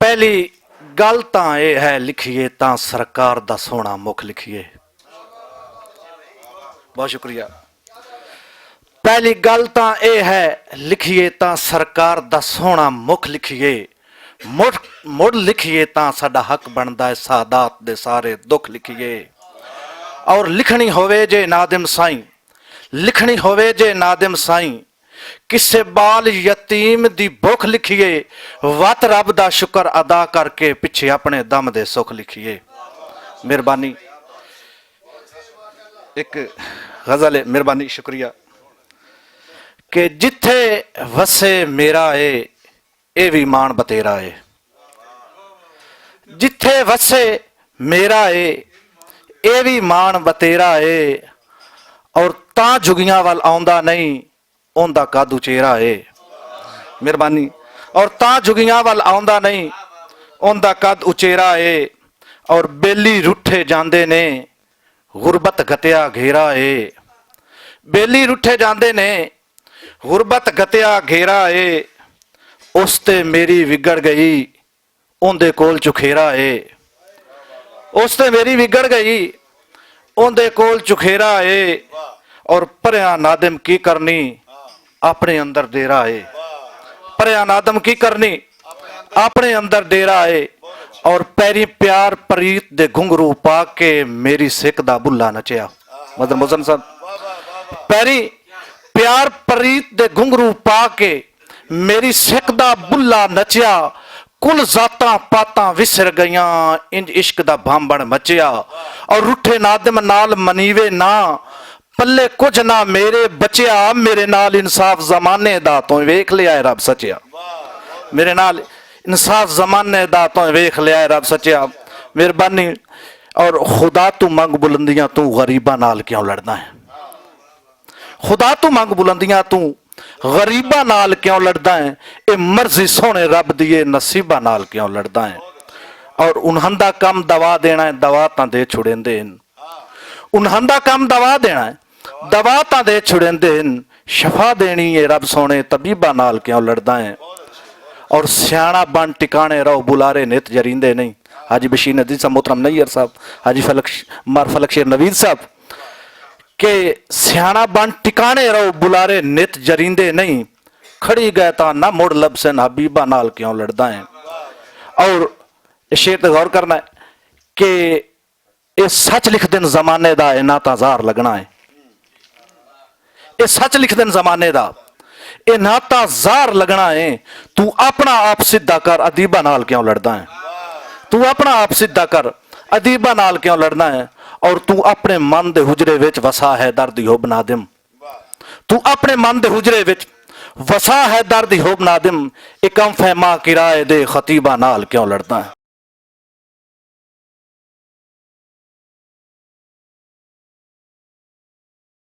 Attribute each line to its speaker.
Speaker 1: पहली गल तां यह है लिखिए तां सरकार दा सोहना मुख लिखिए। बहुत शुक्रिया। पहली गल तां यह है लिखिए तां सरकार दा सोहना मुख लिखिए। मुड़ लिखिए तां साडा हक बनदा है सादात दे सारे दुख लिखिए। और लिखनी होवे जे नादिम साईं, लिखनी होवे जे नादिम साईं, किसे बाल यतीम दी भुख लिखिए। वत रब दा शुक्र अदा करके पिछे अपने दम दे सुख लिखिए। मेहरबानी। एक गजल है, मेहरबानी शुक्रिया। कि जिथे वसे मेरा है ये भी मान बतेरा है। जिथे वसे मेरा है ये भी मान बतेरा है। और तां जुगियां वाल आउंदा नहीं उनका कद उचेरा है। मेहरबानी। और तां जुगियां वाल आउंदा नहीं उनका कद उचेरा है। और बेली रुठे जांदे ने गुरबत गतिया घेरा है। बेली रुठे जांदे ने गुरबत गतिया घेरा है। उसते मेरी विगड़ गई उनदे कोल चुखेरा है। उसते मेरी विगड़ गई उनदे कोल चुखेरा है। और परया नादिम की करनी अपने अंदर डेरा है। परया नादम की करनी अपने अंदर डेरा है। और पैरी प्यार प्रीत दे घुंघरू पा के मेरी सिख दा बुल्ला नचिया। मतलब मुजन साहब, पैरी प्यार प्रीत दे घुंघरू पा के मेरी सिख दा बुल्ला नचिया। कुल जाता पाता विसर गईयां इंज इश्क दा भांबड़ मचिया। और रुठे नादिम नाल मनीवे ना पल्ले कुछ ना मेरे बचिया। मेरे नाल इंसाफ जमाने दा तो वेख लिया है रब सचिया। मेरे नाल इंसाफ जमाने दा तो वेख लिया है रब सचिया। मेहरबानी। और खुदा तू मंग बुलंदियां तू गरीबा नाल क्यों लड़ना है। खुदा तू मंग बुलंदियां तू गरीबा नाल क्यों लड़दा है। ये मर्जी सोने रब दिए नसीबा नाल क्यों लड़दा है। और उन्हंदा कम दवा देना है दवा तां दे छुड़ेंदे हन। उन्हंदा कम दवा देना है दवा तां दे छुड़ेंदे हन। शफा देनी है रब सोने तबीबा नाल क्यों लड़दा है। और सियाणा बन टिकाने रहो बुलारे नित जरींदे नहीं। हाजी बशीर नदीर साहब, मोहतरम नैयर साहब, हाजी फलक शेर नवीद साहब के सियाणा बन टिकाने रहो बुलारे नित जरींदे नहीं। खड़ी गए ता ना मुड़ लबसन हबीबा नाल क्यों लड़दा है। और शेर ते गौर करना है कि ये सच लिख दिन जमाने दा है ना ताजार लगना है। ये सच लिख दिन जमाने दा ये ना ताजार लगना है। तू अपना आप सिद्धा कर अदीबा नाल क्यों लड़दा है। तू अपना आप सिद्धा कर अदीबा नाल क्यों लड़ना है। और तू अपने मन दे हुजरे विच वसा है दर्द होब नादिम। तू अपने मन दे हुजरे विच वसा है दर्द होब नादिम। इकम फहमा किराए दे खतीबा नाल क्यों लड़दा है।